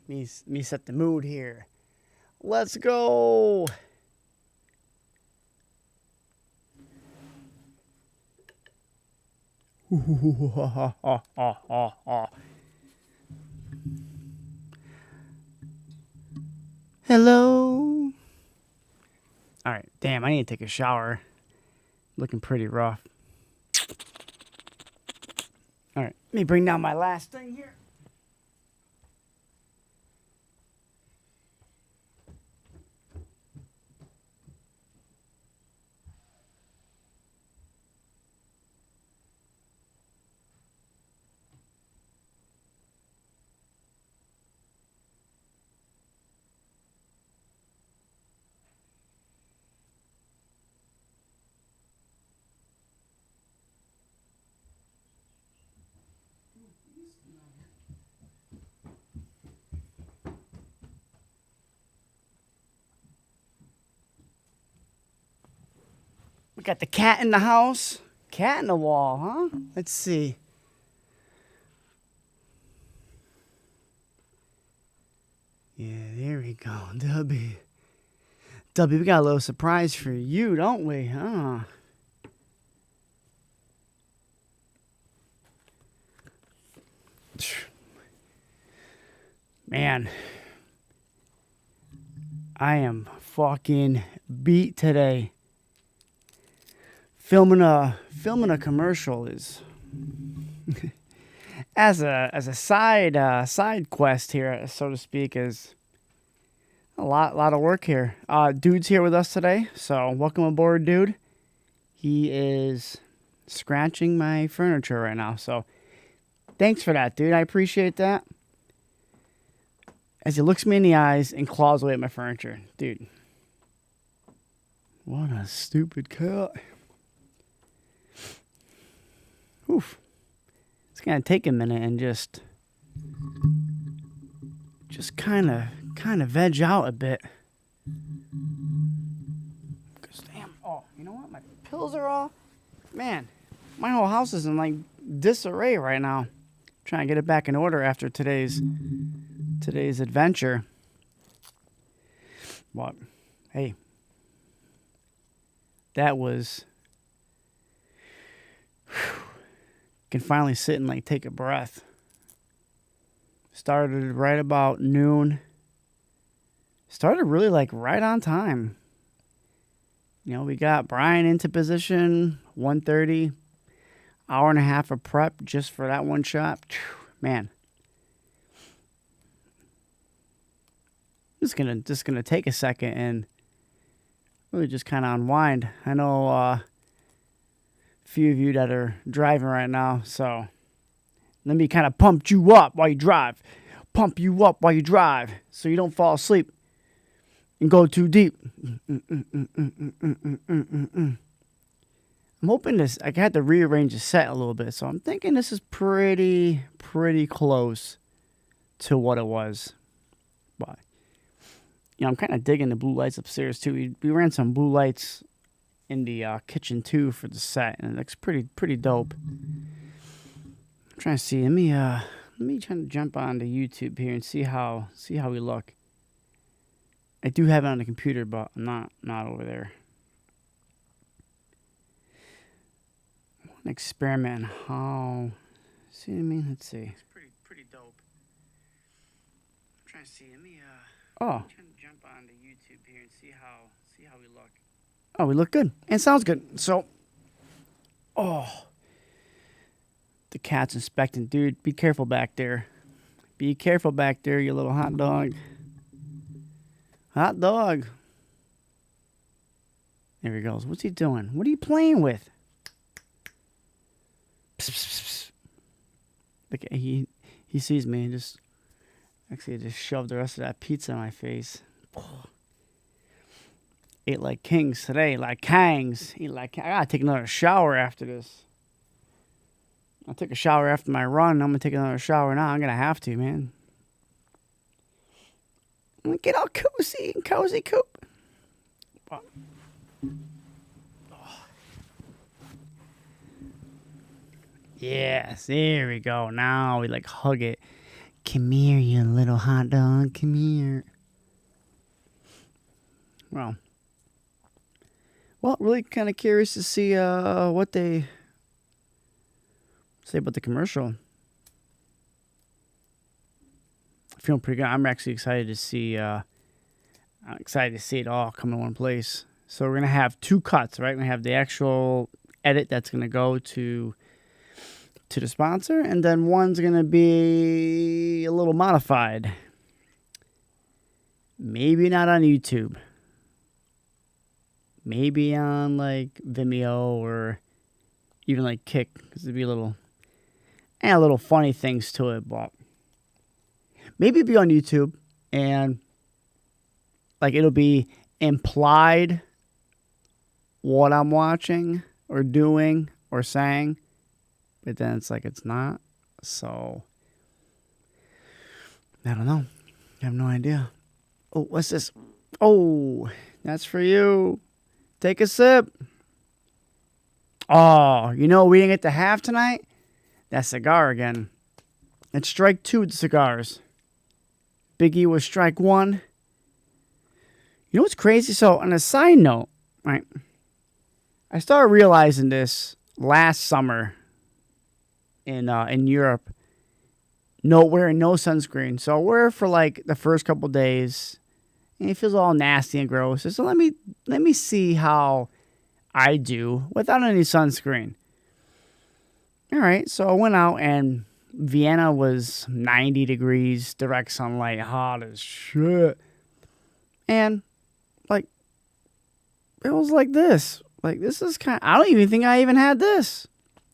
Me set the mood here. Let's go. Hello. All right, damn, I need to take a shower. Looking pretty rough. All right, let me bring down my last thing here. We got the cat in the house. Cat in the wall, huh? Let's see. Yeah, there we go. Dubby. Dubby, we got a little surprise for you, don't we? Huh? Man. I am fucking beat today. Filming a commercial is as a side quest here, so to speak, is a lot of work here. Dude's here with us today, so welcome aboard, dude. He is scratching my furniture right now, so thanks for that, dude. I appreciate that. As he looks me in the eyes and claws away at my furniture, dude. What a stupid cat. Oof. It's gonna take a minute and just kind of veg out a bit. Cause damn, oh, you know what? My pills are all, man. My whole house is in like disarray right now. Trying to get it back in order after today's adventure. But hey, that was. Can finally sit and like take a breath. Started right about noon. Started really like right on time. You know, we got Brian into position 1:30, hour and a half of prep just for that one shot. Man, just gonna take a second and really just kind of unwind. I know few of you that are driving right now, so let me kind of pump you up while you drive. Pump you up while you drive so you don't fall asleep and go too deep. I'm hoping this, I had to rearrange the set a little bit, so I'm thinking this is pretty close to what it was. But, you know, I'm kind of digging the blue lights upstairs too. We ran some blue lights in the kitchen too for the set, and it looks pretty dope. I'm trying to see. Let me try to jump onto YouTube here and see how we look. I do have it on the computer, but I'm not over there. I want to experiment on how. See what I mean? Let's see. It's pretty dope. I'm trying to see. Let me trying to jump onto YouTube here and see how we look. Oh, we look good. And sounds good. So, the cat's inspecting. Dude, be careful back there. Be careful back there, you little hot dog. Hot dog. There he goes. What's he doing? What are you playing with? Psst, psst, psst. Look, he sees me and just shoved the rest of that pizza in my face. Ate like kings today, like kangs. I gotta take another shower after this. I took a shower after my run. I'm gonna take another shower now. I'm gonna have to, man. I'm gonna get all cozy and cozy coop. Yes, there we go. Now we like hug it. Come here, you little hot dog. Come here. Well, really kind of curious to see what they say about the commercial. Feeling pretty good. I'm actually excited to see. I'm excited to see it all come in one place. So we're gonna have two cuts, right? We're gonna have the actual edit that's gonna go to the sponsor, and then one's gonna be a little modified. Maybe not on YouTube. Maybe on like Vimeo or even like Kick, because there'd be a little funny things to it, but maybe it'd be on YouTube and like it'll be implied what I'm watching or doing or saying, but then it's like it's not. So I don't know. I have no idea. Oh, what's this? Oh, that's for you. Take a sip. Oh, we didn't get to have tonight? That cigar again. It's strike 2 with the cigars. Big E was strike 1. You know what's crazy? So, on a side note, right? I started realizing this last summer in Europe. Wearing no sunscreen. So I wear it for like the first couple days, and it feels all nasty and gross. So let me see how I do without any sunscreen. All right, so I went out, and Vienna was 90 degrees, direct sunlight, hot as shit. And like it was like this. Like this is I don't even think I even had this.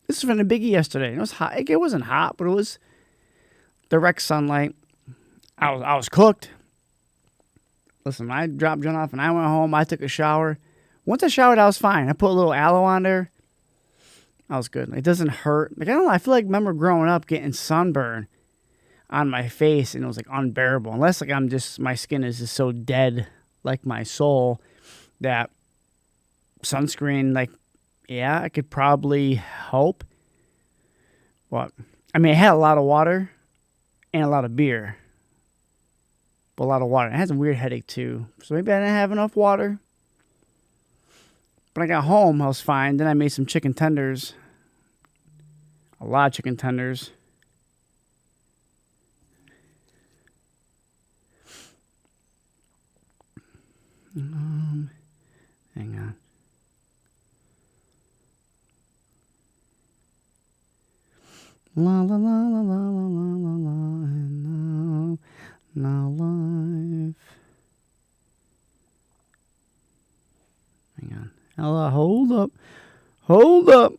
This is from the Biggie yesterday. It was hot. It wasn't hot, but it was direct sunlight. I was cooked. Listen, I dropped John off and I went home. I took a shower. Once I showered, I was fine. I put a little aloe on there. I was good. It doesn't hurt. Like I don't know. I feel like I remember growing up getting sunburn on my face, and it was like unbearable. Unless like my skin is just so dead, like my soul, that sunscreen, like, yeah, I could probably help. But I mean, I had a lot of water and a lot of beer. But a lot of water. I had some weird headache too. So maybe I didn't have enough water. But I got home, I was fine. Then I made some chicken tenders. A lot of chicken tenders. Hang on. La la la la la la la la la. Now live. Hang on. Hello, hold up. Hold up.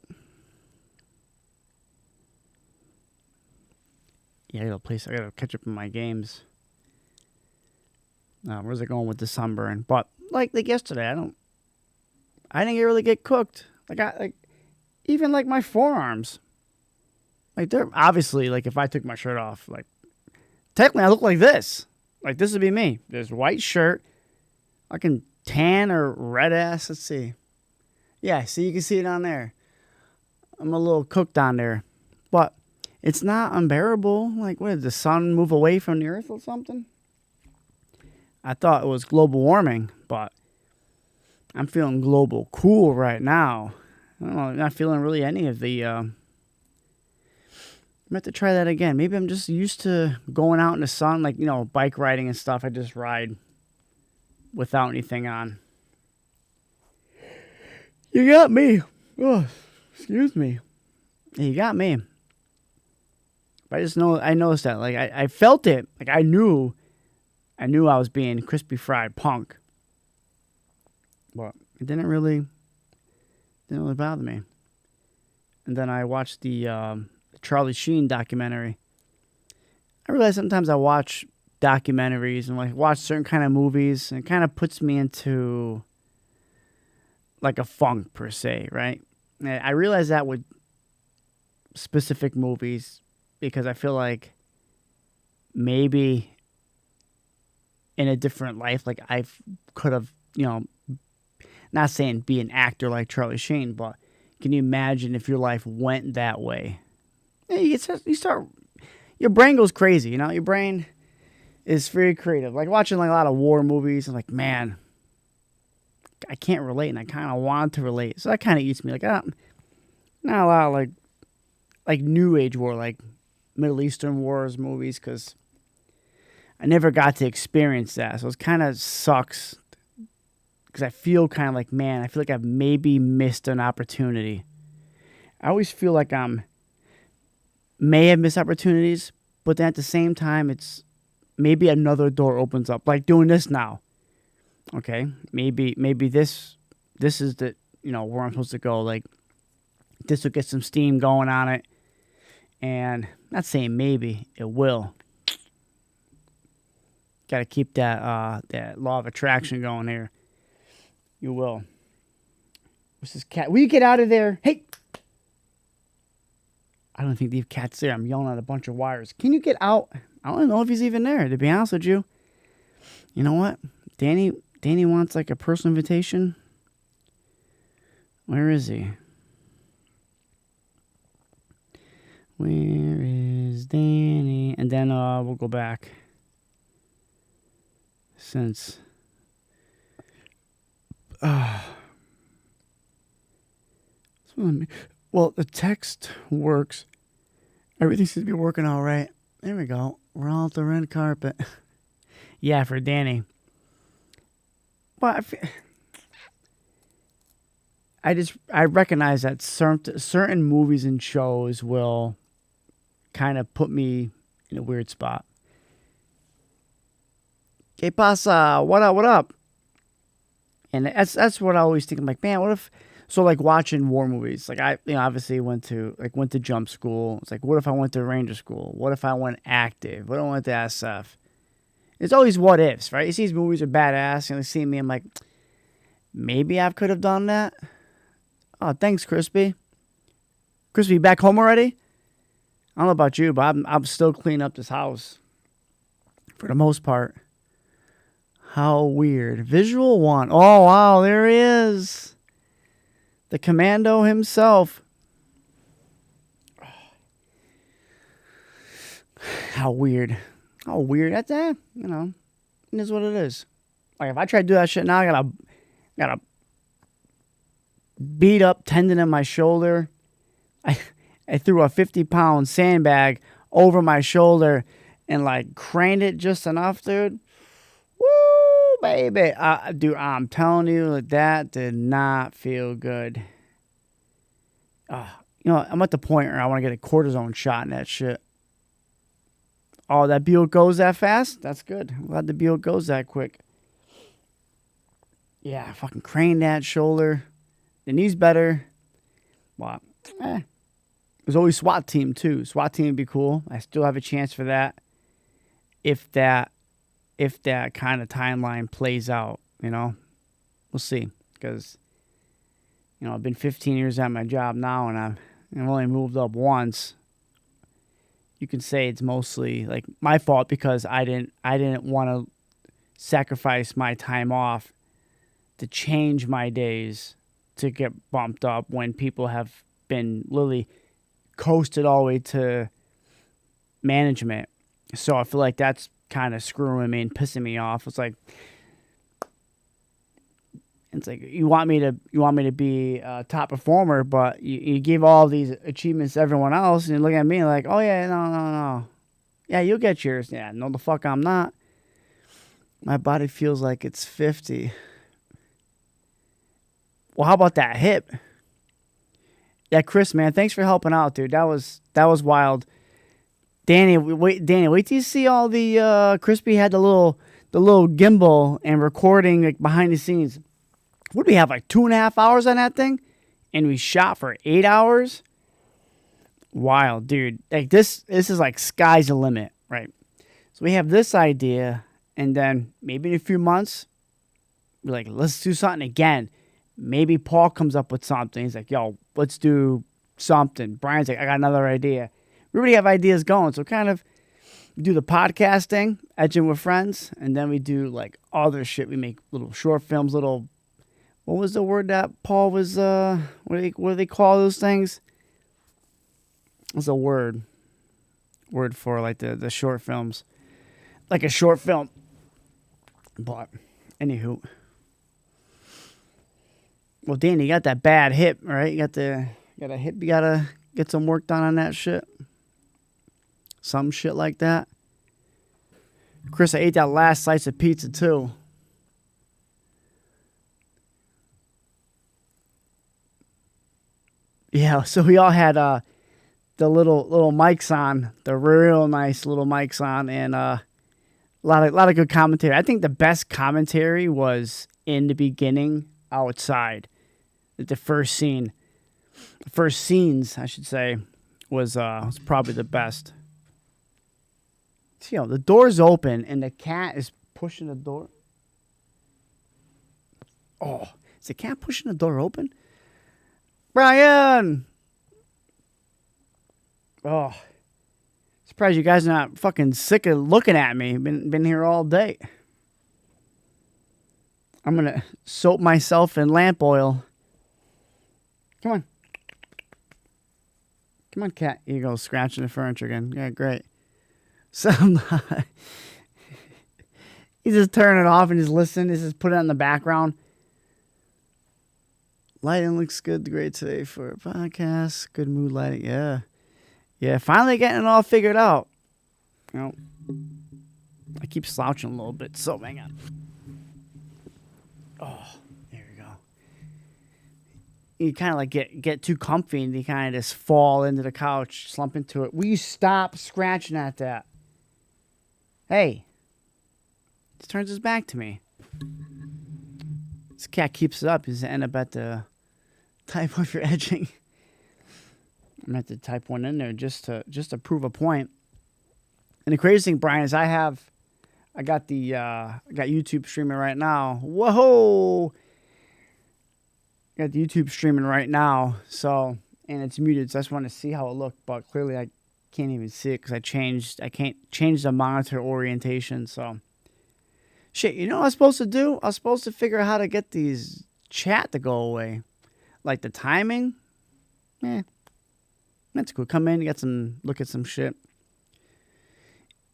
Yeah, I gotta catch up in my games. Where's it going with the sunburn? But like yesterday, I didn't really get cooked. Even like my forearms. Like they're obviously like if I took my shirt off, like technically I look like this. Like this would be me. There's white shirt. I can tan or red ass. Let's see. Yeah, see, you can see it on there. I'm a little cooked on there. But it's not unbearable. Like, what, did the sun move away from the earth or something? I thought it was global warming, but I'm feeling global cool right now. I don't know, I'm not feeling really any of the... I'm going to have to try that again. Maybe I'm just used to going out in the sun, like, bike riding and stuff. I just ride without anything on. You got me. Oh, excuse me. You got me. But I noticed that. Like, I felt it. Like, I knew I was being crispy fried punk. But it didn't really bother me. And then I watched the Charlie Sheen documentary. I realize sometimes I watch documentaries and like watch certain kind of movies, and it kind of puts me into like a funk per se, right? And I realize that with specific movies because I feel like maybe in a different life, like I could have, not saying be an actor like Charlie Sheen, but can you imagine if your life went that way? You your brain goes crazy. You know, your brain is very creative. Like watching like a lot of war movies. I'm like, man, I can't relate, and I kind of want to relate. So that kind of eats me. Like, not a lot of like New Age war, like Middle Eastern wars movies, because I never got to experience that. So it kind of sucks because I feel kind of like, man, I feel like I've maybe missed an opportunity. I always feel like may have missed opportunities, but then at the same time, it's maybe another door opens up, like doing this now. Okay, maybe this is the, where I'm supposed to go. Like this will get some steam going on it, and not saying maybe it will. Got to keep that law of attraction going here. You will. What's this cat? Will you get out of there? Hey! I don't think the cat's there. I'm yelling at a bunch of wires. Can you get out? I don't know if he's even there, to be honest with you. You know what? Danny wants like a personal invitation. Where is he? Where is Danny? And then we'll go back. Since well, the text works. Everything seems to be working all right. There we go. We're all at the red carpet. Yeah, for Danny. But I recognize that certain movies and shows will kind of put me in a weird spot. ¿Qué pasa? What up? And that's what I always think. I'm like, man, what if? So like watching war movies, like I obviously went to jump school. It's like, what if I went to Ranger school? What if I went active? What if I went to SF? It's always what ifs, right? You see these movies are badass, and they see me, I'm like, maybe I could have done that. Oh, thanks, Crispy. Crispy, back home already? I don't know about you, but I'm still cleaning up this house for the most part. How weird. Visual one. Oh, wow, there he is. The commando himself. How weird. How weird. That's it is what it is. Like if I try to do that shit now, I got a beat up tendon in my shoulder. I threw a 50-pound sandbag over my shoulder and like craned it just enough, dude. Woo, baby. Dude, I'm telling you, that did not feel good. I'm at the point where I want to get a cortisone shot in that shit. Oh, that Buick goes that fast? That's good. I'm glad the Buick goes that quick. Yeah, I fucking craned that shoulder. The knee's better. Well, There's always SWAT team, too. SWAT team would be cool. I still have a chance for that. If that kind of timeline plays out, we'll see. Because, I've been 15 years at my job now, and I've only moved up once. You can say it's mostly like my fault because I didn't want to sacrifice my time off to change my days to get bumped up when people have been literally coasted all the way to management. So I feel like that's kind of screwing me and pissing me off. It's like you want me to be a top performer, but you give all these achievements to everyone else, and you look at me like, oh yeah, no. Yeah, you'll get yours. Yeah, no the fuck I'm not. My body feels like it's 50. Well, how about that hip? Yeah, Chris, man, thanks for helping out, dude. That was wild. Danny, wait till you see all the Crispy had the little gimbal and recording like behind the scenes. What do we have, like 2.5 hours on that thing? And we shot for 8 hours? Wild, dude. Like this is like sky's the limit, right? So we have this idea, and then maybe in a few months, we're like, let's do something again. Maybe Paul comes up with something. He's like, yo, let's do something. Brian's like, I got another idea. We already have ideas going. So kind of we do the podcasting, Edging with Friends, and then we do like other shit. We make little short films, what was the word that Paul was, what do they call those things? What's a word? word for like the short films, like a short film. But anywho, well, Danny, you got that bad hip, right? You got a hip. You gotta get some work done on that shit. Some shit like that. Chris, I ate that last slice of pizza too. Yeah, so we all had the little mics on, the real nice little mics on, and a lot of good commentary. I think the best commentary was in the beginning, outside. The first scene, first scenes, I should say, was probably the best. So, the door's open and the cat is pushing the door. Oh, is the cat pushing the door open? Brian! Oh, surprised you guys are not fucking sick of looking at me. Been here all day. I'm gonna soap myself in lamp oil. Come on. Come on, cat. Here you go, scratching the furniture again. Yeah, great. So you just turn it off and just listen. Just put it on the background. Lighting looks good. Great today for a podcast. Good mood lighting. Yeah. Yeah, finally getting it all figured out. You know, I keep slouching a little bit, so hang on. Oh, there we go. You kind of like get too comfy and you kind of just fall into the couch, slump into it. Will you stop scratching at that? Hey. Just turns his back to me. This cat keeps it up. He's going to end up at the type of your edging. I'm going to have to type one in there just to prove a point. And the crazy thing, Brian, is I got YouTube streaming right now. Whoa! I got the YouTube streaming right now. So, and it's muted, so I just want to see how it looked. But clearly I can't even see it because I can't change the monitor orientation. So, shit, you know what I was supposed to do? I was supposed to figure out how to get these chat to go away. Like the timing. That's cool. Come in, look at some shit.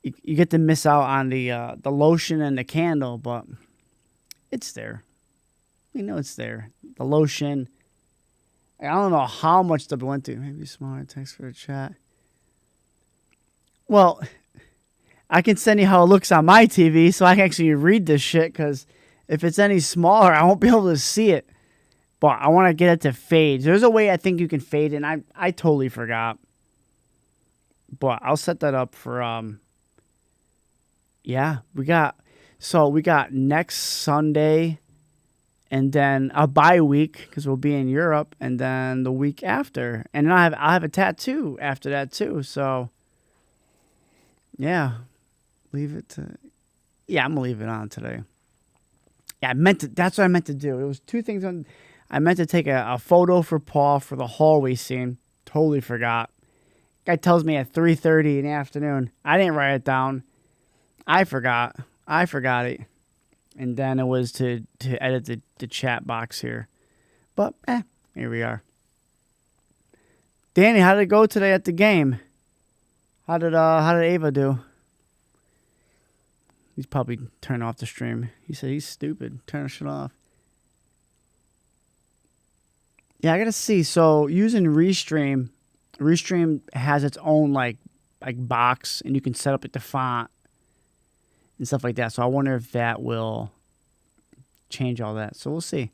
You get to miss out on the lotion and the candle, but it's there. You know it's there. The lotion. I don't know how much stuff went through. Maybe smaller text for a chat. Well, I can send you how it looks on my TV so I can actually read this shit, because if it's any smaller, I won't be able to see it. But I want to get it to fade. There's a way I think you can fade, and I totally forgot. But I'll set that up for, yeah, we got next Sunday, and then a bye week, because we'll be in Europe, and then the week after. And then I'll have a tattoo after that, too. So, yeah, I'm going to leave it on today. Yeah, that's what I meant to do. It was two things I meant to take a photo for Paul for the hallway scene. Totally forgot. Guy tells me at 3:30 in the afternoon. I didn't write it down. I forgot it. And then it was to edit the chat box here. But, here we are. Danny, how did it go today at the game? How did Ava do? He's probably turning off the stream. He said he's stupid. Turn the shit off. Yeah, I gotta see. So using Restream has its own like box, and you can set up the font and stuff like that. So I wonder if that will change all that. So we'll see.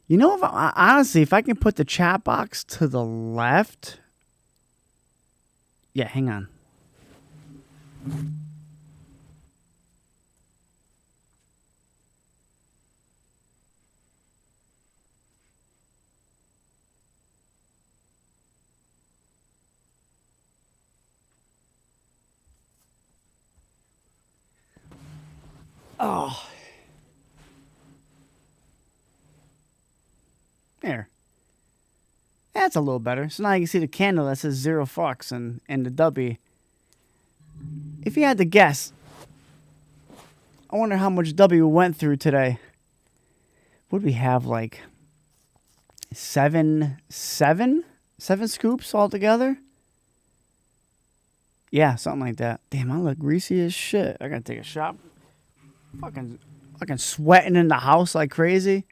You know, honestly, if I can put the chat box to the left. Yeah, hang on. Oh. There. That's a little better. So now you can see the candle that says 0 fucks and the W. If you had to guess, I wonder how much W went through today. Would we have like seven scoops altogether? Yeah, something like that. Damn, I look greasy as shit. I gotta take a shot. Fucking sweating in the house like crazy.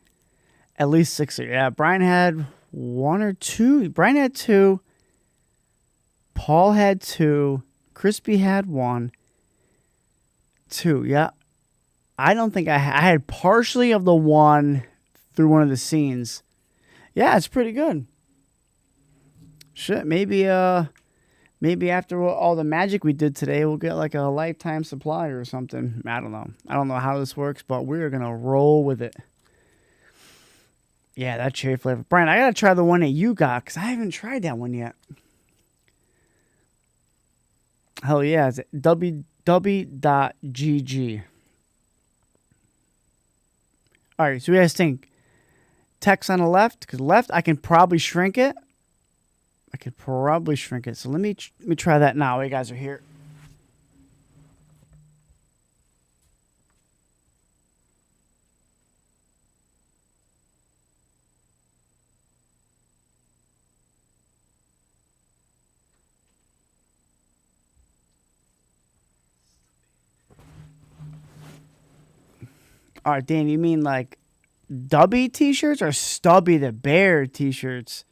At least 6. Yeah, Brian had 1 or 2. Brian had 2. Paul had 2. Crispy had 1. 2. Yeah. I don't think I had partially of the 1 through one of the scenes. Yeah, it's pretty good. Shit, maybe after all the magic we did today, we'll get like a lifetime supply or something. I don't know. I don't know how this works, but we're gonna roll with it. Yeah, that cherry flavor. Brian, I gotta try the one that you got because I haven't tried that one yet. Hell yeah, it's www.gg. All right, so we guys think text on the left, because left I can probably shrink it. So let me try that now. You guys are here. All right, Dan, you mean like Dubby t-shirts or Stubby the Bear t-shirts?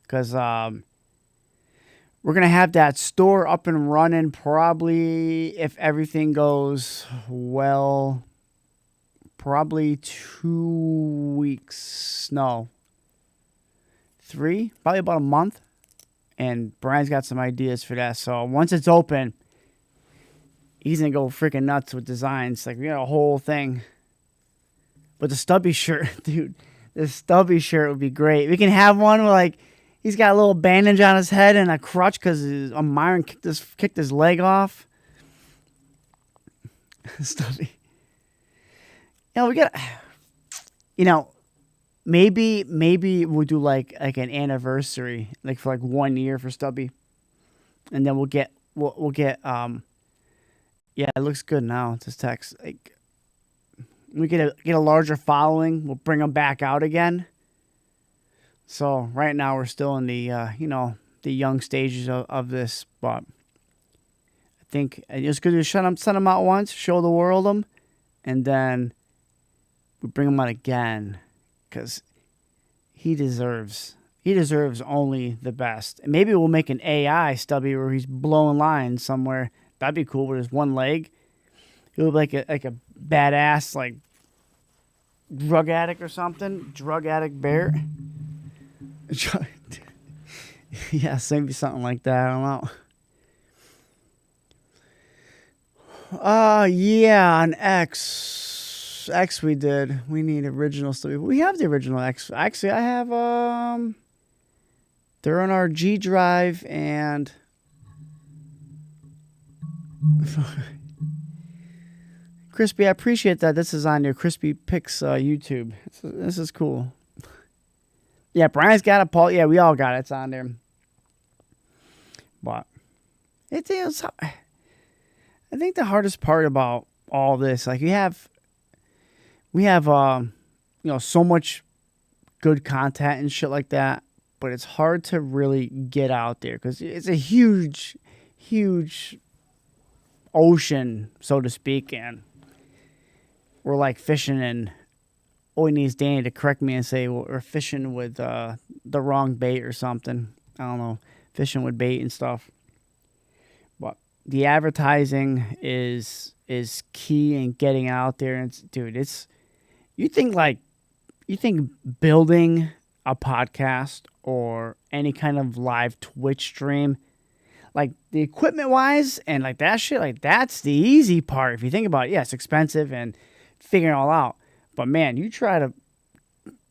Because we're going to have that store up and running probably, if everything goes well, probably 2 weeks. No. 3? Probably about a month. And Brian's got some ideas for that. So once it's open, he's going to go freaking nuts with designs. Like, we got a whole thing. But the Stubby shirt, dude, this Stubby shirt would be great. We can have one where, like, he's got a little bandage on his head and a crutch because a Myron kicked his leg off. Stubby. We got, maybe we'll do like an anniversary, like for like 1 year for Stubby, and then we'll get yeah, it looks good now. It's this text. Like, we get a larger following, we'll bring them back out again. So right now we're still in the the young stages of this, but I think it's good to send them out once, show the world them, and then we bring him out again because he deserves only the best. And maybe we'll make an AI Stubby where he's blowing lines somewhere. That'd be cool with his one leg. He'll be like a badass like drug addict or something. Drug addict bear. Yeah, maybe something like that. I don't know. Yeah, on X we did. We need original stuff. We have the original X. Actually, I have they're on our G drive and Crispy, I appreciate that this is on your Crispy Picks YouTube. This is cool. Yeah, Brian's got a Paul. Yeah, we all got it. It's on there. But it is. I think the hardest part about all this, like we have so much good content and shit like that, but it's hard to really get out there because it's a huge ocean, so to speak, and we're like fishing and all he needs Danny to correct me and say, well, we're fishing with the wrong bait or something. I don't know, fishing with bait and stuff. But the advertising is key in getting out there. And you think building a podcast or any kind of live Twitch stream, like the equipment wise and like that shit, like that's the easy part. If you think about it, yeah, it's expensive and figuring it all out. But man, you try to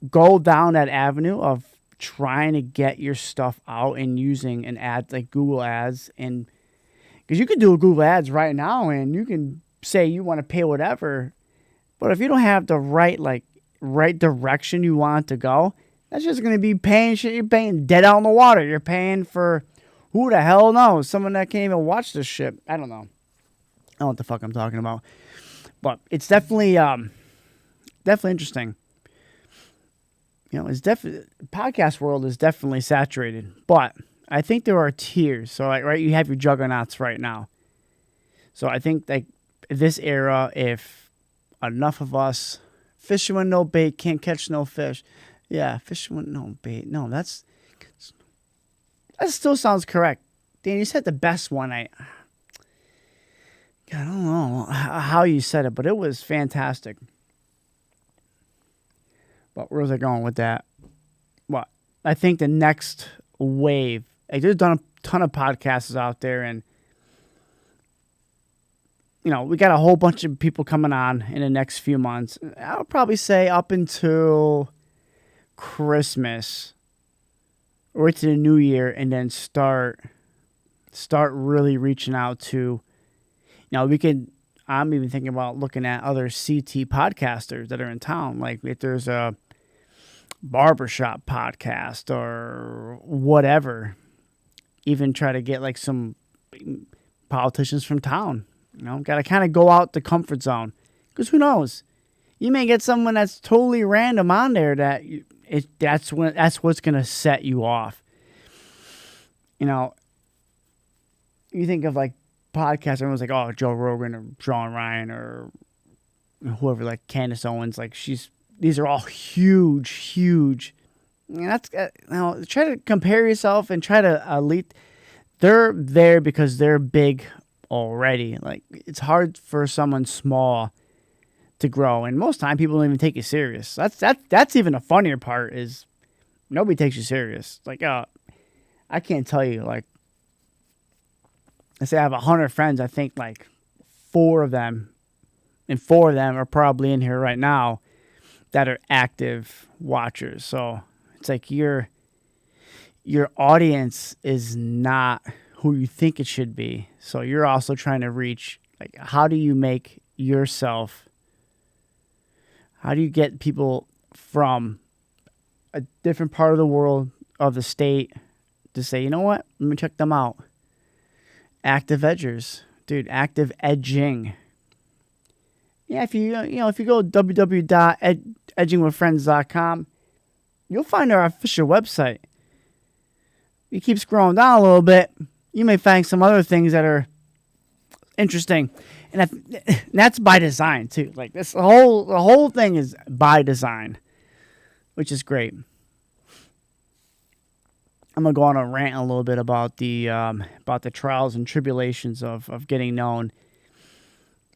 go down that avenue of trying to get your stuff out and using an ad like Google Ads, and because you can do Google Ads right now and you can say you want to pay whatever, but if you don't have the right direction you want to go, that's just going to be paying shit. You're paying dead out in the water. You're paying for who the hell knows? Someone that can't even watch this shit. I don't know. I don't know what the fuck I'm talking about, but it's definitely interesting. It's definitely podcast world is definitely saturated, but I think there are tiers. So, like, right, you have your juggernauts right now. So I think like this era, if enough of us fishing with no bait can't catch no fish, yeah, fishing with no bait. No, that still sounds correct. Dan, you said the best one. I don't know how you said it, but it was fantastic. But where was I going with that? What? I think the next wave, like, there's done a ton of podcasts out there, and we got a whole bunch of people coming on in the next few months. I would probably say up until Christmas or to the new year, and then start really reaching out to, I'm even thinking about looking at other CT podcasters that are in town. Like if there's a barbershop podcast or whatever, even try to get like some politicians from town. Got to kind of go out the comfort zone, because who knows? You may get someone that's totally random on there that's what's going to set you off. You think of like podcasts, everyone's like, oh, Joe Rogan or Sean Ryan or whoever, like Candace Owens, like these are all huge. And that's try to compare yourself and try to elite. They're there because they're big already. Like, it's hard for someone small to grow, and most time people don't even take you serious. That's even a funnier part, is nobody takes you serious. Like, I can't tell you, like, I say I have 100 friends. I think like 4 of them are probably in here right now that are active watchers. So it's like your audience is not who you think it should be. So you're also trying to reach, like, how do you make yourself, how do you get people from a different part of the world, of the state, to say, you know what, let me check them out. Active edgers, dude, active edging. Yeah, if you go www.edgingwithfriends.com, you'll find our official website. You keep scrolling down a little bit, you may find some other things that are interesting, and that's by design too. Like, the whole thing is by design, which is great. I'm gonna go on a rant a little bit about the trials and tribulations of getting known.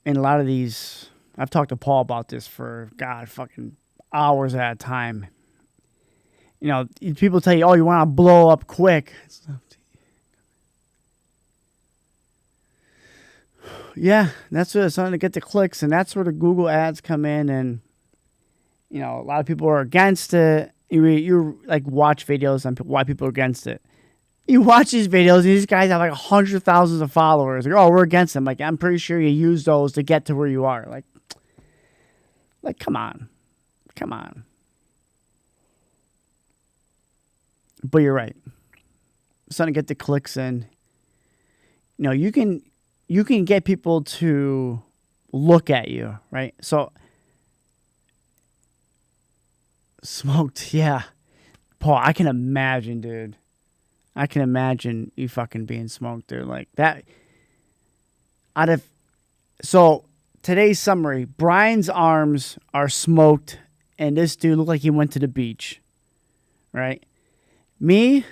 And a lot of these, I've talked to Paul about this for fucking hours at a time. People tell you, oh, you want to blow up quick. Yeah, that's what it's on, to get the clicks, and that's where the Google ads come in. And a lot of people are against it. You like watch videos on why people are against it. You watch these videos, and these guys have like 100,000 of followers. Like, oh, we're against them. Like, I'm pretty sure you use those to get to where you are. Like, come on. But you're right. Starting to get the clicks in. You can get people to look at you, right? So, smoked, yeah. Paul, I can imagine, dude. I can imagine you fucking being smoked, dude. Like that. So, today's summary: Brian's arms are smoked, and this dude looked like he went to the beach, right? Me,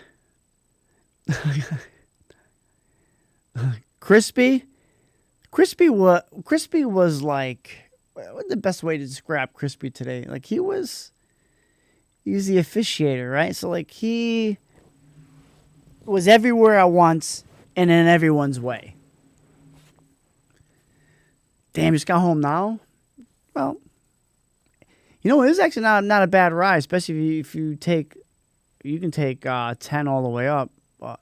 Crispy was like, what's the best way to describe Crispy today? Like, he's the officiator, right? So, like, he was everywhere at once and in everyone's way. Damn, just got home now? Well, it is actually not a bad ride, especially if you can take 10 all the way up. But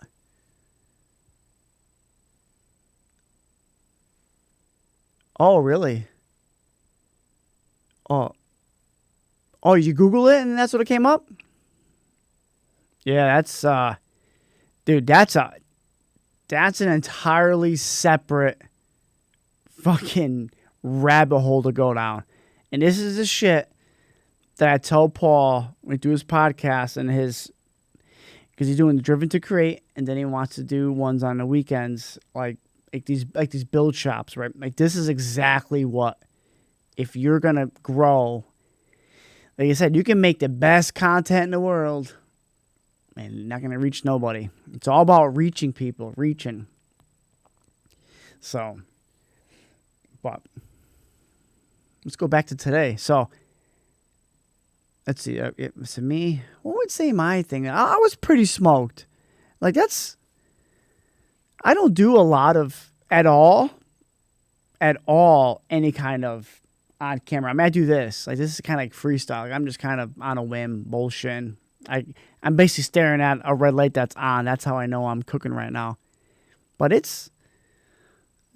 oh, really? Oh, you Google it and that's what it came up? Yeah, that's dude, that's an entirely separate fucking rabbit hole to go down. And this is the shit that I tell Paul when we do his podcast and his because he's doing the Driven to Create, and then he wants to do ones on the weekends, like these build shops, right? Like this is exactly what, if you're gonna grow, like I said, you can make the best content in the world, and you're not gonna reach nobody. It's all about reaching people, reaching. So, but let's go back to today. So, let's see. So me, what would say my thing? I was pretty smoked. Like I don't do a lot of at all, any kind of on camera. I mean, I do this. Like this is kind of like freestyle. Like, I'm just kind of on a whim, bullshitting. I'm basically staring at a red light that's on. That's how I know I'm cooking right now. But it's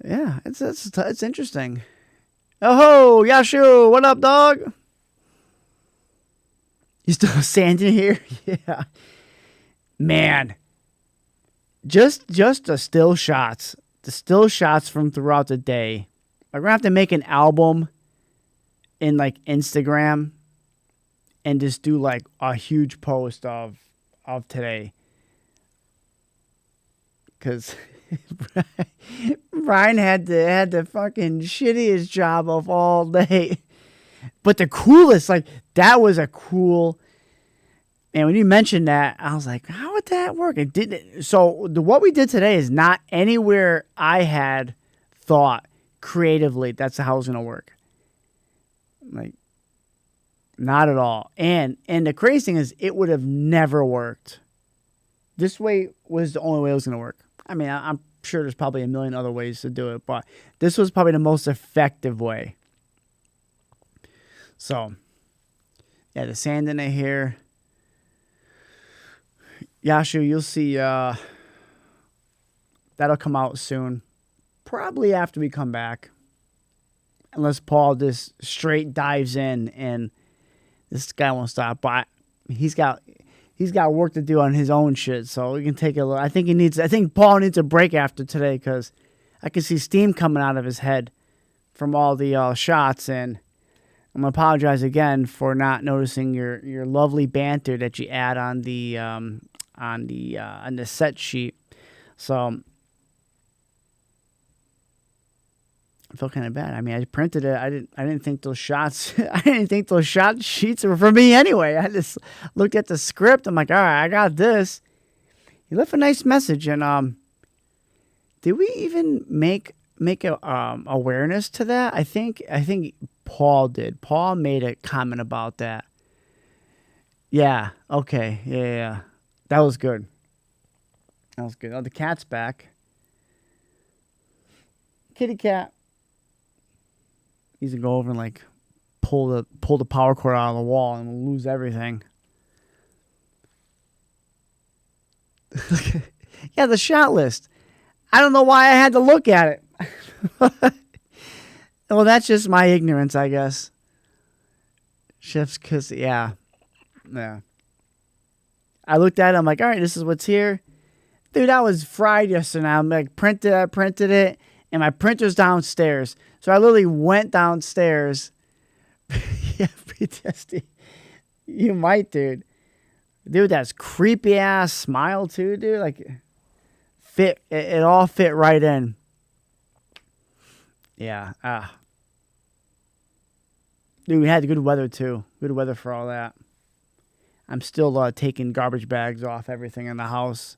interesting. Oh, Yashu, what up, dog? You still sanding here? Yeah. Man. Just the still shots. The still shots from throughout the day. I'm gonna have to make an album in like Instagram and just do like a huge post of today. Cause Brian had the fucking shittiest job of all day. But the coolest, like, that was a cool. And when you mentioned that, I was like, how would that work? It didn't. So what we did today is not anywhere I had thought creatively that's how it was gonna work. Like, not at all. And the crazy thing is, it would have never worked. This way was the only way it was gonna work. I mean, I'm sure there's probably a million other ways to do it, but this was probably the most effective way. So, yeah, the sand in it here. Yashu, you'll see that'll come out soon. Probably after we come back. Unless Paul just straight dives in and this guy won't stop. But he's got work to do on his own shit, so we can take a look. I think Paul needs a break after today because I can see steam coming out of his head from all the shots, and I'm gonna apologize again for not noticing your lovely banter that you add on the set sheet. So I feel kind of bad. I mean, I printed it. I didn't think those shots. I didn't think those shot sheets were for me anyway. I just looked at the script. I'm like, all right, I got this. He left a nice message, and did we even make a awareness to that? I think Paul did. Paul made a comment about that. Yeah. Okay. Yeah. That was good. Oh, the cat's back. Kitty cat. He's gonna go over and like pull the power cord out of the wall and we'll lose everything. Yeah, the shot list. I don't know why I had to look at it. Well, that's just my ignorance, I guess. Chef's kiss, yeah. I looked at it, I'm like, all right, this is what's here. Dude, I was fried yesterday. I'm like, I printed it, and my printer's downstairs. So I literally went downstairs. Yeah, PTSD. You might, dude. Dude, that's creepy ass smile too, dude. Like, it all fit right in. Yeah. Dude, we had good weather too. Good weather for all that. I'm still taking garbage bags off everything in the house.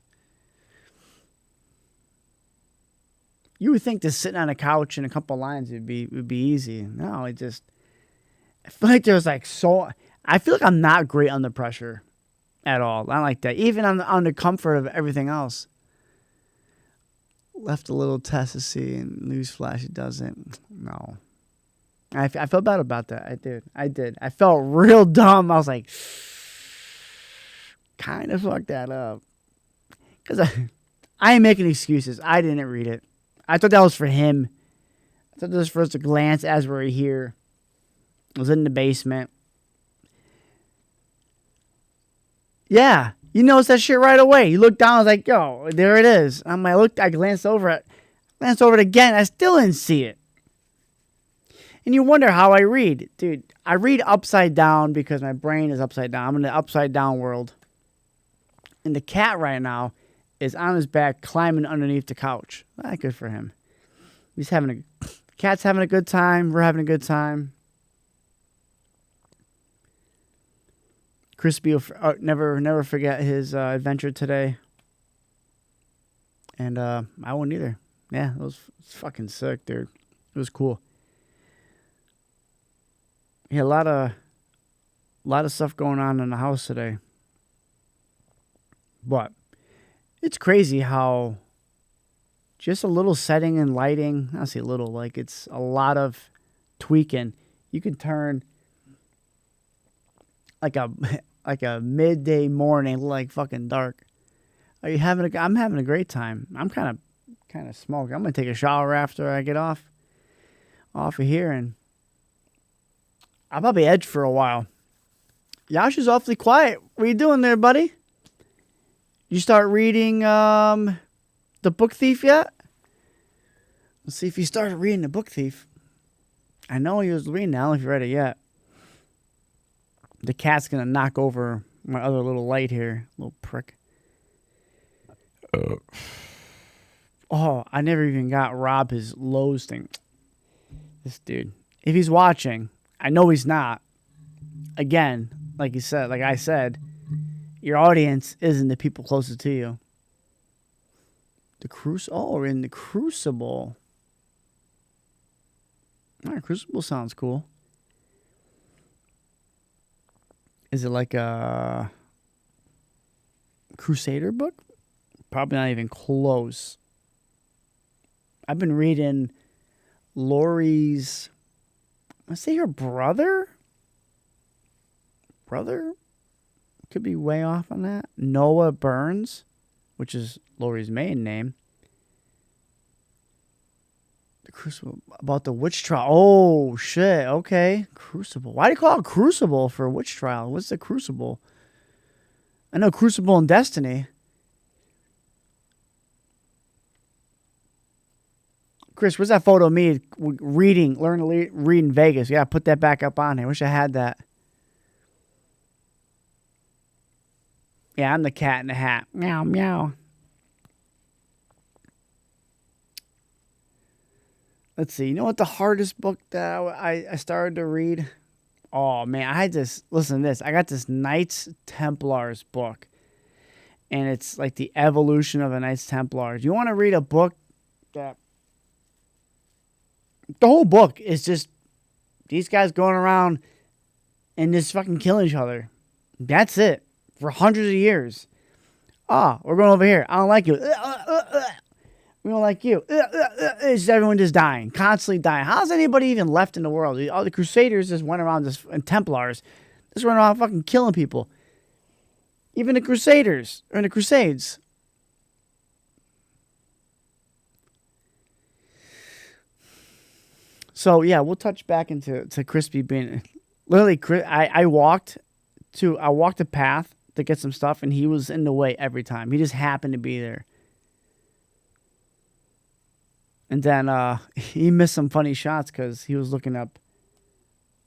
You would think just sitting on a couch and a couple lines would be easy. No, I feel like there's like I feel like I'm not great under pressure at all. I don't like that. Even on the comfort of everything else. Left a little test to see, and newsflash, it doesn't. No. I felt bad about that. I did. I felt real dumb. I was like, kind of fucked that up. Because I ain't making excuses. I didn't read it. I thought that was for him. I thought this was for us to glance as we're here. I was in the basement. Yeah. You noticed that shit right away. You look down, I was like, yo, there it is. I glanced over it. Glanced over it again. I still didn't see it. And you wonder how I read. Dude, I read upside down because my brain is upside down. I'm in the upside down world. And the cat right now is on his back climbing underneath the couch. Good for him. Cat's having a good time. We're having a good time. Crispy will never forget his adventure today. And I won't either. Yeah, it was fucking sick, dude. It was cool. Yeah, a lot of stuff going on in the house today. But it's crazy how just a little setting and lighting, I say little, like it's a lot of tweaking. You can turn like a midday morning like fucking dark. Are you having I'm having a great time. I'm kind of smoking. I'm going to take a shower after I get off of here, and I'll probably edge for a while. Yash is awfully quiet. What are you doing there, buddy? You start reading The Book Thief yet? Let's see if you started reading The Book Thief. I know he was reading now if you read it yet. The cat's going to knock over my other little light here. Little prick. Oh, I never even got Rob his Lowe's thing. This dude. If he's watching, I know he's not. Again, like I said, your audience isn't the people closest to you. We're in the Crucible. All right, Crucible sounds cool. Is it like a Crusader book? Probably not even close. I've been reading Lori's, I say her brother? Could be way off on that. Noah Burns, which is Lori's maiden name. The Crucible, about the witch trial. Oh, shit. Okay. Crucible. Why do you call it Crucible for a witch trial? What's the Crucible? I know Crucible and Destiny. Chris, where's that photo of me learning to read in Vegas? Yeah, put that back up on here. Wish I had that. Yeah, I'm the cat in the hat. Meow, meow. Let's see. You know what the hardest book that I started to read? Oh, man. Listen to this. I got this Knights Templars book. And it's like the evolution of the Knights Templars. You want to read a book that... The whole book is just these guys going around and just fucking killing each other. That's it. For hundreds of years. We're going over here. I don't like you. We don't like you. It's everyone just dying. Constantly dying. How's anybody even left in the world? All the Crusaders just went around, and Templars just went around fucking killing people. Even the Crusaders, or the Crusades. So, yeah, we'll touch back into Crispy being... Literally, I walked a path to get some stuff, and he was in the way every time. He just happened to be there. And then he missed some funny shots because he was looking up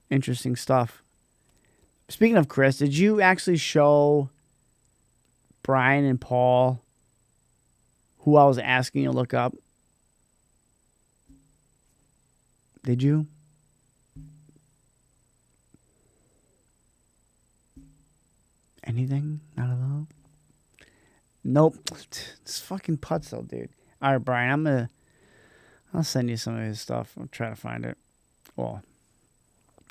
interesting stuff. Speaking of Chris, did you actually show Brian and Paul who I was asking you to look up? Did you? Anything? Not at all? Nope. It's fucking Putzel, dude. All right, Brian, I'll send you some of his stuff. I'll try to find it. Well,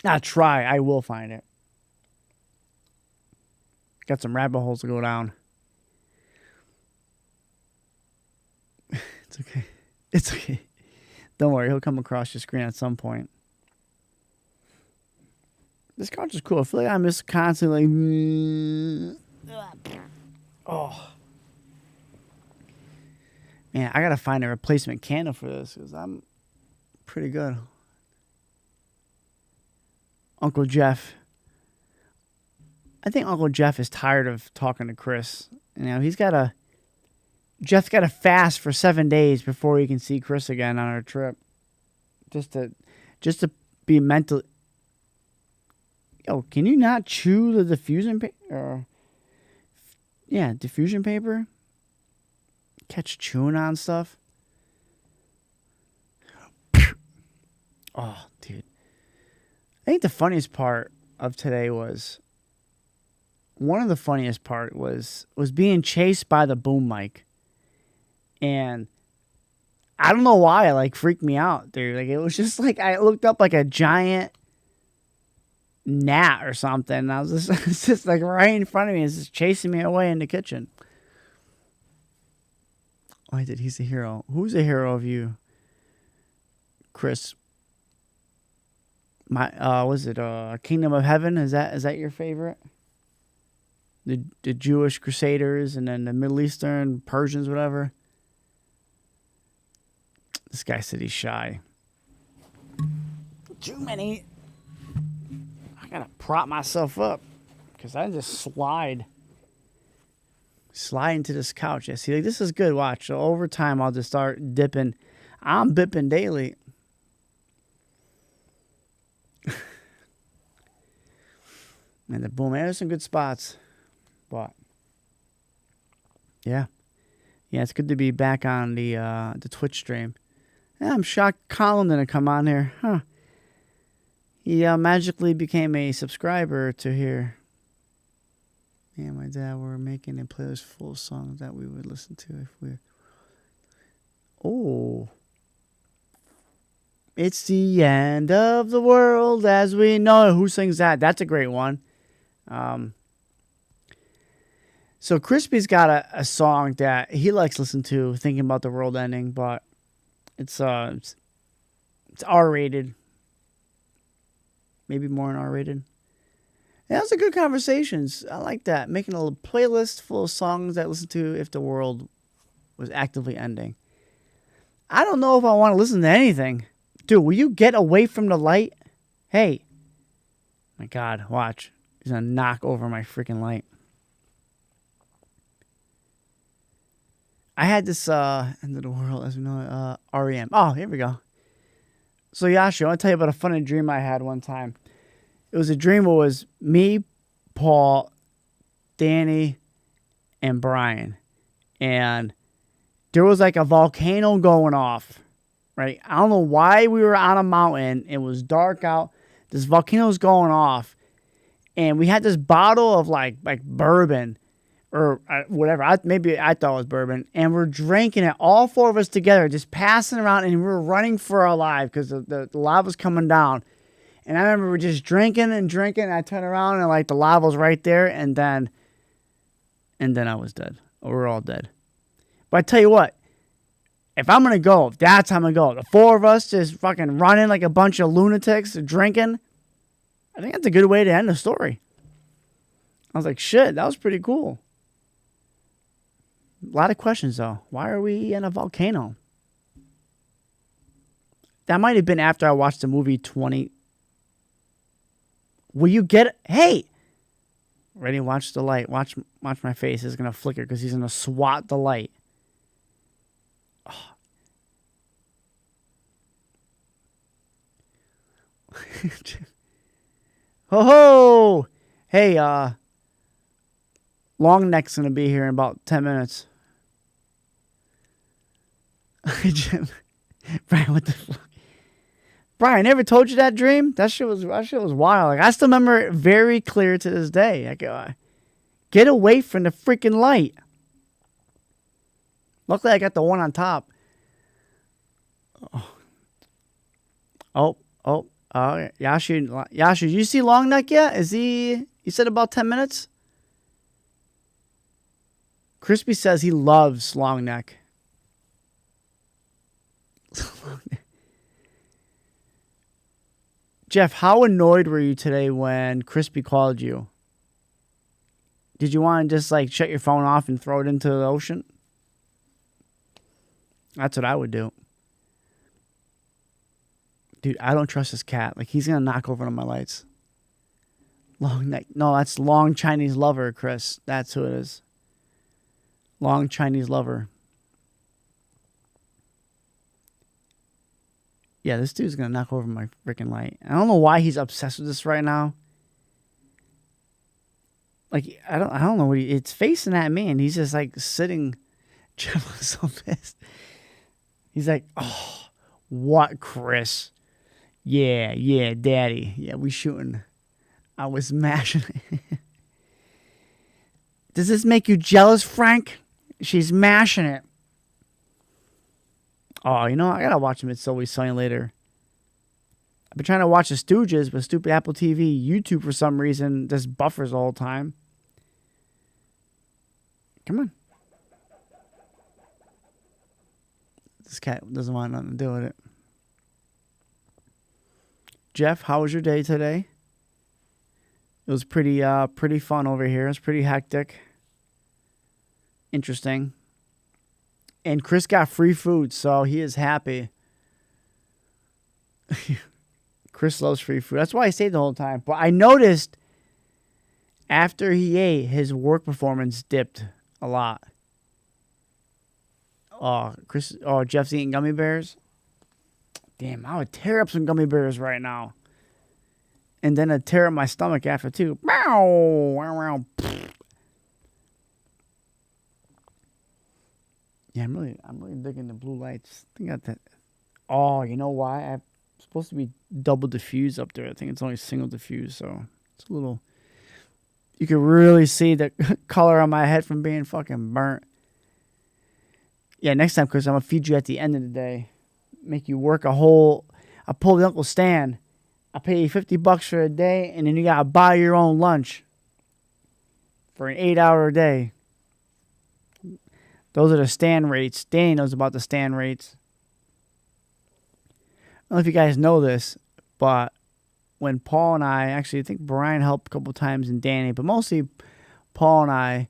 not try. I will find it. Got some rabbit holes to go down. It's okay. It's okay. Don't worry. He'll come across your screen at some point. This couch is cool. I feel like I'm just constantly... Oh. Man, I got to find a replacement candle for this because I'm pretty good. Uncle Jeff. I think Uncle Jeff is tired of talking to Chris. You know, Jeff's got to fast for 7 days before he can see Chris again on our trip. Just to be mentally... Yo, can you not chew the diffusion paper? Yeah, diffusion paper. Catch chewing on stuff. Oh, dude. I think the funniest part of today was one of the funniest part was being chased by the boom mic. And I don't know why it like freaked me out, dude. Like it was just like I looked up like a giant gnat or something. And I was just it's just like right in front of me. It's just chasing me away in the kitchen. Oh, I did. He's a hero. Who's a hero of you, Chris? My was it Kingdom of Heaven? Is that your favorite? The Jewish Crusaders and then the Middle Eastern Persians, whatever. This guy said he's shy. Too many. I gotta prop myself up because I just slide into this couch. Yeah, see, like this is good. Watch. So over time, I'll just start dipping. I'm dipping daily. And the boom, there's some good spots. But yeah, it's good to be back on the Twitch stream. Yeah, I'm shocked Colin didn't come on here, huh? He magically became a subscriber to here. Me and my dad were making a playlist full of songs that we would listen to if we're. Oh. It's the end of the world as we know. Who sings that? That's a great one. So Crispy's got a song that he likes to listen to, thinking about the world ending, but it's R-rated. Maybe more than R-rated. Yeah, those are good conversations. I like that. Making a little playlist full of songs that I listen to if the world was actively ending. I don't know if I want to listen to anything. Dude, will you get away from the light? Hey. My God, watch. He's going to knock over my freaking light. I had this end of the world, as we know, REM. Oh, here we go. So, Yashi, I want to tell you about a funny dream I had one time. It was a dream where it was me, Paul, Danny, and Brian. And there was like a volcano going off, right? I don't know why we were on a mountain. It was dark out. This volcano was going off. And we had this bottle of like bourbon or whatever. Maybe I thought it was bourbon. And we're drinking it, all four of us together, just passing around. And we were running for our life because the lava's coming down. And I remember we're just drinking and drinking. And I turned around and like the lava was right there. And then I was dead. Or we're all dead. But I tell you what, if I'm going to go, that's how I'm going to go. The four of us just fucking running like a bunch of lunatics, drinking. I think that's a good way to end the story. I was like, shit, that was pretty cool. A lot of questions, though. Why are we in a volcano? That might have been after I watched the movie 20. Will you get it? Hey! Ready? Watch the light. Watch my face. It's going to flicker because he's going to swat the light. Oh. Ho ho! Hey, Long Neck's gonna be here in about 10 minutes. Brian, what the fuck? Brian, I never told you that dream? That shit was wild. Like I still remember it very clear to this day. Like, get away from the freaking light. Luckily, I got the one on top. Yashi, you see Long Neck yet? Is he? You said about 10 minutes? Crispy says he loves Long Neck. Jeff, how annoyed were you today when Crispy called you? Did you want to just like shut your phone off and throw it into the ocean? That's what I would do. Dude, I don't trust this cat. Like, he's going to knock over on my lights. Long Neck. No, that's Long Chinese Lover, Chris. That's who it is. Long Chinese Lover. Yeah, this dude's going to knock over my freaking light. I don't know why he's obsessed with this right now. Like I don't know what it's facing at me, and he's just like sitting. Jeff was so pissed. He's like, "Oh, what, Chris? Yeah, yeah, Daddy. Yeah, we shooting. I was mashing it. Does this make you jealous, Frank? She's mashing it. Oh, you know, I gotta watch him. It's Always Sunny later. I've been trying to watch the Stooges, but stupid Apple TV, YouTube for some reason just buffers all the time. Come on. This cat doesn't want nothing to do with it. Jeff, how was your day today? It was pretty fun over here. It was pretty hectic. Interesting. And Chris got free food, so he is happy. Chris loves free food. That's why I stayed the whole time. But I noticed after he ate, his work performance dipped a lot. Jeff's eating gummy bears. Damn, I would tear up some gummy bears right now. And then I'd tear up my stomach after too. Yeah, I'm really digging the blue lights. I think I got that. Oh, you know why? I'm supposed to be double diffuse up there. I think it's only single diffuse, so it's a little. You can really see the color on my head from being fucking burnt. Yeah, next time, Chris, I'm gonna feed you at the end of the day. Make you work a whole. I pull the Uncle Stan. I pay you $50 for a day, and then you gotta buy your own lunch for an 8-hour day. Those are the Stan rates. Danny knows about the Stan rates. I don't know if you guys know this, but when Paul and I think Brian helped a couple times and Danny, but mostly Paul and I,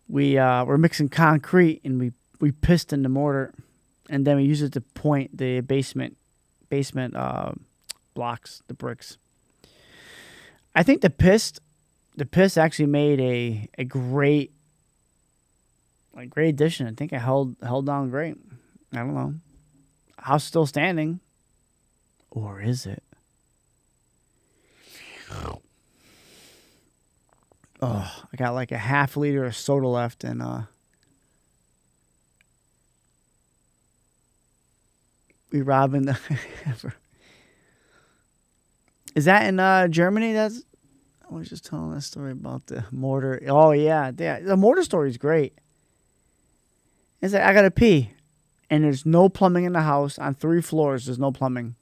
we were mixing concrete and we pistoned the mortar, and then we used it to point the basement blocks, the bricks. I think the piss actually made a great addition. I think it held down great. I don't know. House still standing, or is it? Oh, I got like a half liter of soda left, and we robbing the. Is that in Germany? I was just telling a story about the mortar. Oh yeah, the mortar story is great. It's like I gotta pee, and there's no plumbing in the house. On 3 floors, there's no plumbing.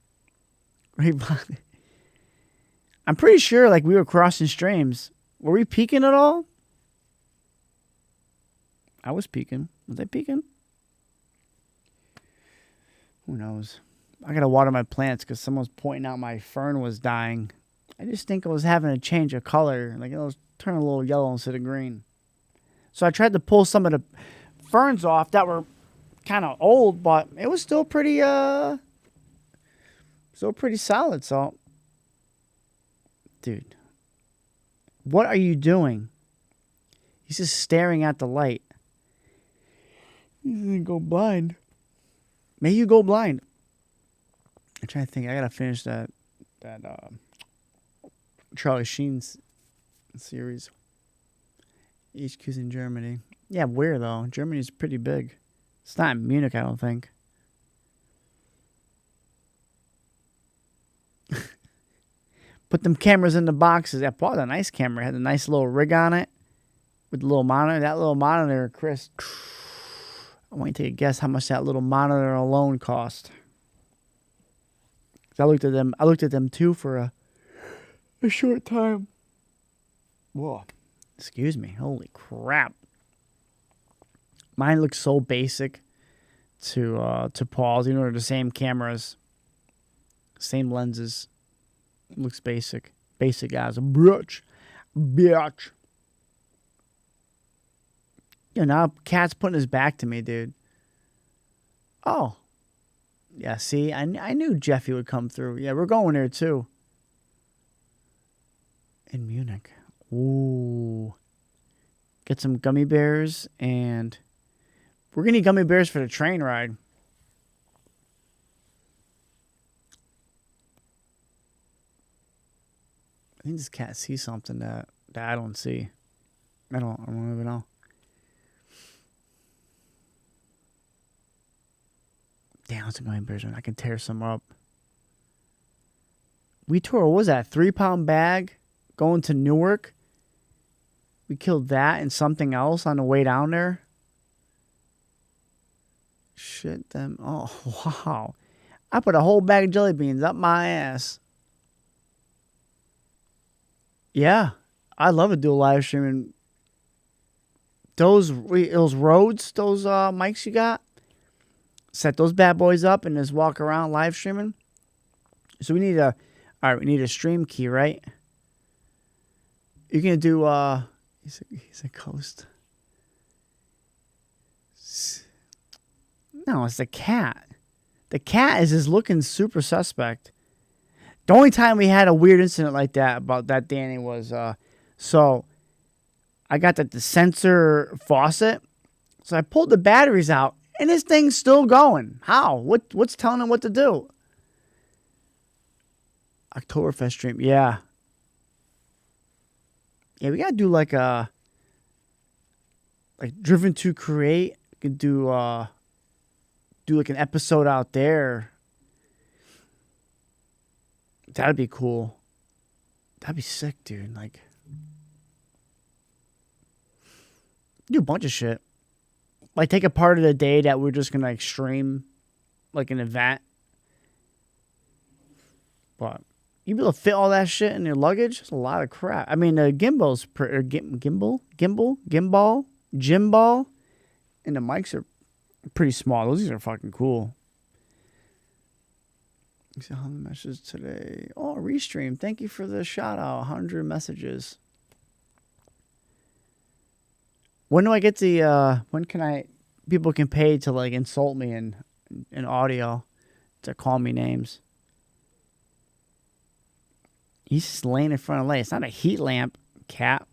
I'm pretty sure like we were crossing streams. Were we peeking at all? I was peeking. Was I peeking? Who knows? I gotta water my plants because someone's pointing out my fern was dying. I just think it was having a change of color. Like it was turning a little yellow instead of green. So I tried to pull some of the ferns off that were kind of old, but it was still pretty solid. So, dude, what are you doing? He's just staring at the light. He's gonna go blind. May you go blind. I'm trying to think. I gotta finish that Charlie Sheen's series. HQ's in Germany. Yeah, where though? Germany's pretty big. It's not in Munich, I don't think. Put them cameras in the boxes. I bought a nice camera. It had a nice little rig on it with the little monitor. That little monitor, Chris. I want you to take a guess how much that little monitor alone cost. I looked at them too for a short time. Whoa. Excuse me. Holy crap. Mine looks so basic to Paul's. You know, they're the same cameras, same lenses. It looks basic. Basic as a bitch. Bitch. You know, now Cat's putting his back to me, dude. Oh. Yeah, see, I knew Jeffy would come through. Yeah, we're going there too. In Munich. Ooh. Get some gummy bears, and we're going to need gummy bears for the train ride. I think this cat sees something that I don't see. I don't even know. Damn, that's a million bears. I can tear some up. We tore, what was that, 3-pound bag going to Newark? We killed that and something else on the way down there. Shit, them. Oh, wow. I put a whole bag of jelly beans up my ass. Yeah, I love to do a live streaming. Those roads, those mics you got, set those bad boys up and just walk around live streaming. So we need we need a stream key, right? You're gonna do he's a ghost. No, it's the cat. The cat is just looking super suspect. The only time we had a weird incident like that about that, Danny, was so I got the sensor faucet. So I pulled the batteries out and this thing's still going. How? What's telling it what to do? Oktoberfest stream. Yeah. Yeah, we gotta do like Driven to Create. We could do like an episode out there. That'd be cool. That'd be sick, dude. Like, do a bunch of shit. Like, take a part of the day that we're just gonna like stream, like an event. But you be able to fit all that shit in your luggage? It's a lot of crap. I mean, the gimbal's gimbal, and the mics are pretty small. Those are fucking cool. See how many messages today. Oh, restream. Thank you for the shout out. 100 messages. When do I get the when can I people can pay to like insult me in audio, to call me names? He's just laying in front of light. It's not a heat lamp, cat.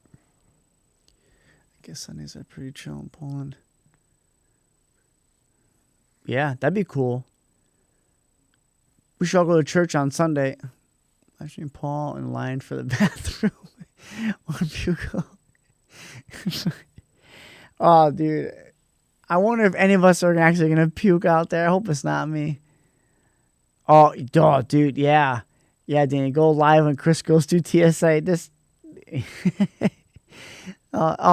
I guess Sundays are pretty chill in Poland. Yeah, that'd be cool. We should all go to church on Sunday. Actually, Paul in line for the bathroom. On Bugle. Oh, dude. I wonder if any of us are actually going to puke out there. I hope it's not me. Oh, dude, yeah. Yeah, Danny, go live when Chris goes through TSA. This.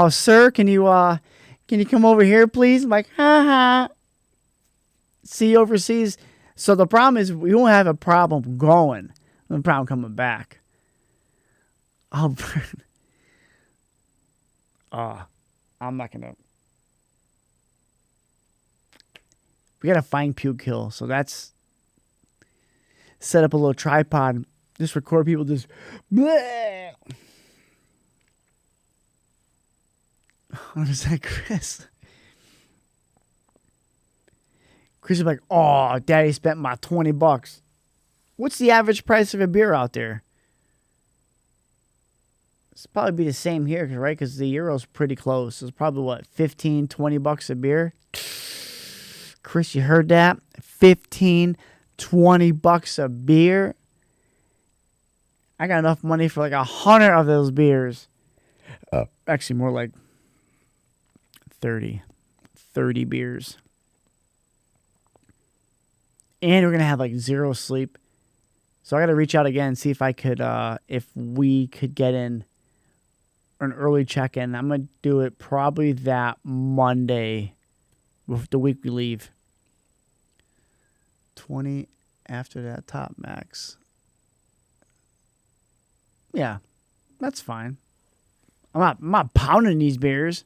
Sir, can you come over here, please? I'm like, ha. See you overseas. So the problem is we won't have a problem going. No problem coming back. I'm not gonna. We gotta find puke hill. So that's set up a little tripod. Just record people just. Bleh. What is that, Chris? Chris is like, oh, Daddy spent my $20. What's the average price of a beer out there? It's probably be the same here, right? Because the euro's pretty close. It's probably what, $15, $20 a beer? Chris, you heard that? $15, $20 a beer. I got enough money for like 100 of those beers. Actually, more like 30 beers. And we're going to have like zero sleep. So I got to reach out again and see if I could, if we could get in an early check-in. I'm going to do it probably that Monday, the week we leave. 20 after that top max. Yeah, that's fine. I'm not pounding these beers.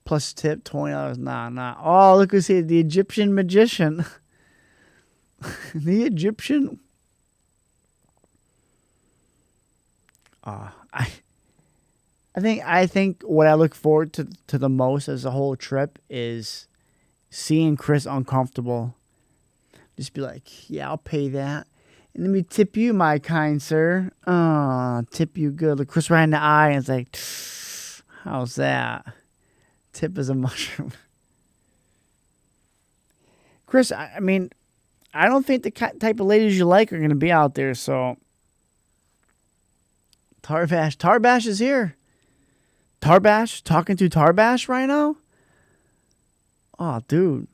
Plus tip, $20. Nah. Oh, look who's here, the Egyptian magician. The Egyptian. I think what I look forward to the most as a whole trip is seeing Chris uncomfortable. Just be like, yeah, I'll pay that. And let me tip you, my kind sir. Tip you good. Look Chris right in the eye and it's like, how's that? Tip is a mushroom. Chris, I mean, I don't think the type of ladies you like are going to be out there, so. Tarbash is here. Tarbash? Talking to Tarbash right now? Oh, dude.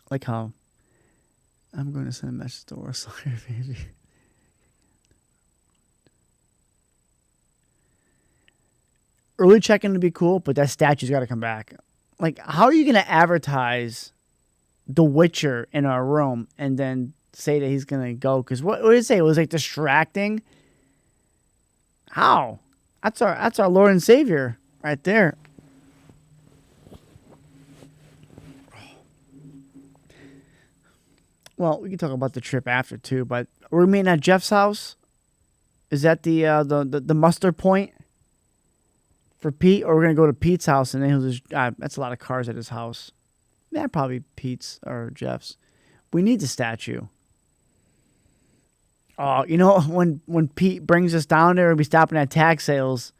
Like how I'm going to send a message to our sorry, baby. Early check-in would be cool, but that statue's got to come back. Like, how are you going to advertise The Witcher in our room and then say that he's going to go? Because what did it say? It was like distracting. How? That's our Lord and Savior right there. Well, we can talk about the trip after too, but we're meeting at Jeff's house. Is that the muster point for Pete, or we're gonna go to Pete's house and then he'll just that's a lot of cars at his house. Yeah, probably Pete's or Jeff's. We need the statue. Oh, you know when Pete brings us down there, we'll be stopping at tag sales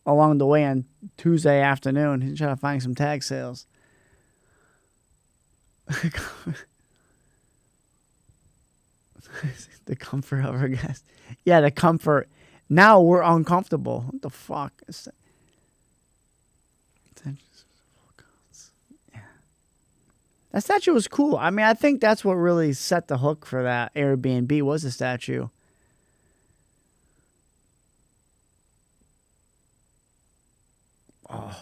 along the way on Tuesday afternoon. He's trying to find some tag sales. The comfort of our guests. Yeah, the comfort. Now we're uncomfortable. What the fuck? Yeah. That statue was cool. I mean, I think that's what really set the hook for that Airbnb was the statue. Oh.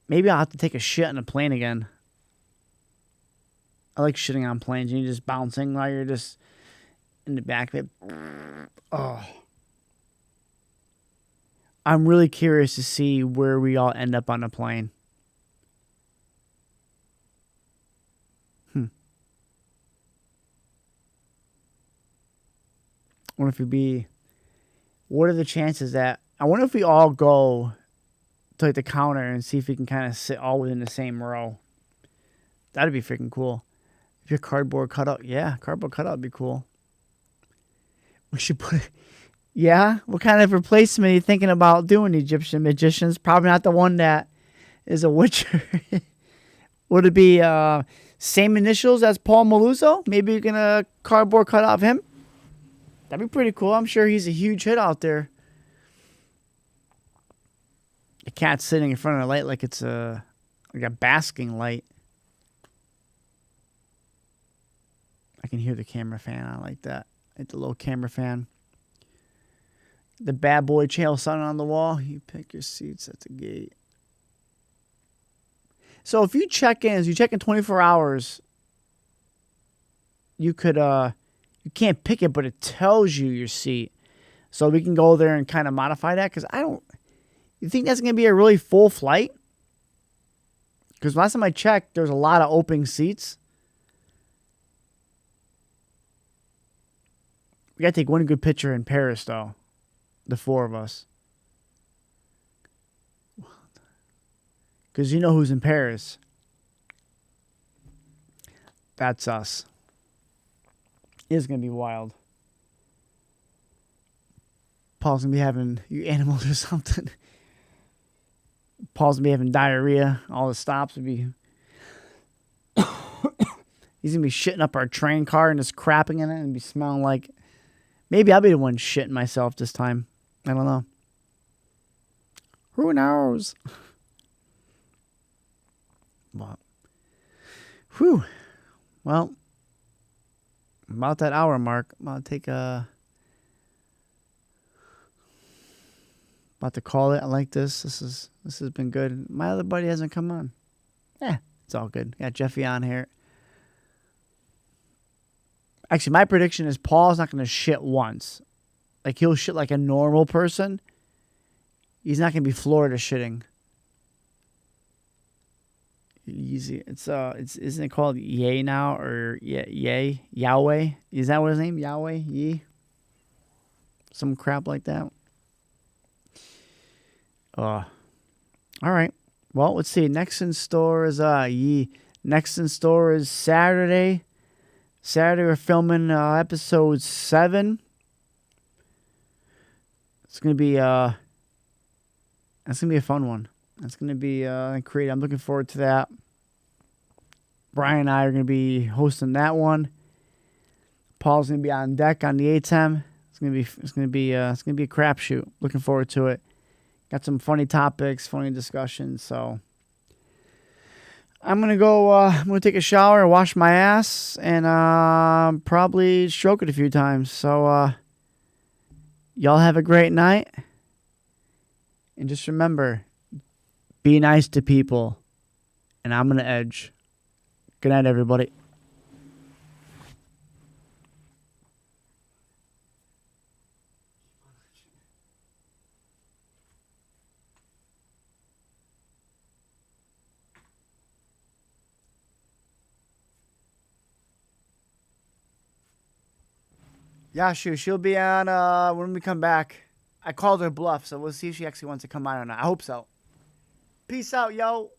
Maybe I'll have to take a shit on a plane again. I like shitting on planes. You're just bouncing while you're just in the back of it. Oh. I'm really curious to see where we all end up on a plane. I wonder if it'd be... What are the chances that... I wonder if we all go to like the counter and see if we can kind of sit all within the same row. That'd be freaking cool. If your cardboard cutout, yeah, cardboard cutout would be cool. We should put it, yeah? What kind of replacement are you thinking about doing, Egyptian magicians? Probably not the one that is a witcher. Would it be same initials as Paul Maluzzo? Maybe you can cardboard cut off him? That'd be pretty cool. I'm sure he's a huge hit out there. The cat's sitting in front of the light like it's like a basking light. I can hear the camera fan. I like that. I like the little camera fan. The bad boy chail sun on the wall. You pick your seats at the gate. So if you check in 24 hours, you could you can't pick it, but it tells you your seat. So we can go there and kind of modify that, because you think that's going to be a really full flight? Because last time I checked, there's a lot of open seats. We got to take one good picture in Paris, though. The four of us. Because you know who's in Paris. That's us. It's going to be wild. Paul's going to be having animals or something. Paul's going to be having diarrhea. All the stops would be... He's going to be shitting up our train car and just crapping in it and be smelling like... Maybe I'll be the one shitting myself this time. I don't know. Who knows? But, whew. Well, about that hour mark, I'm about to take a... About to call it. I like this. This has been good. My other buddy hasn't come on. Yeah, it's all good. Got Jeffy on here. Actually, my prediction is Paul's not going to shit once. Like, he'll shit like a normal person. He's not going to be Florida shitting. Easy. Isn't it called Yay now, or Yay? Yahweh? Is that what his name? Yahweh? Yee? Some crap like that. All right. Well, let's see. Next in store is Next in store is Saturday. Saturday we're filming episode 7. It's gonna be that's gonna be a fun one. That's gonna be great. I'm looking forward to that. Brian and I are gonna be hosting that one. Paul's gonna be on deck on the ATEM. It's it's gonna be a crapshoot. Looking forward to it. Got some funny topics, funny discussions. So I'm gonna go. I'm gonna take a shower, wash my ass, and probably stroke it a few times. So y'all have a great night, and just remember, be nice to people. And I'm gonna edge. Good night, everybody. Yashu, she'll be on when we come back. I called her bluff, so we'll see if she actually wants to come on or not. I hope so. Peace out, yo.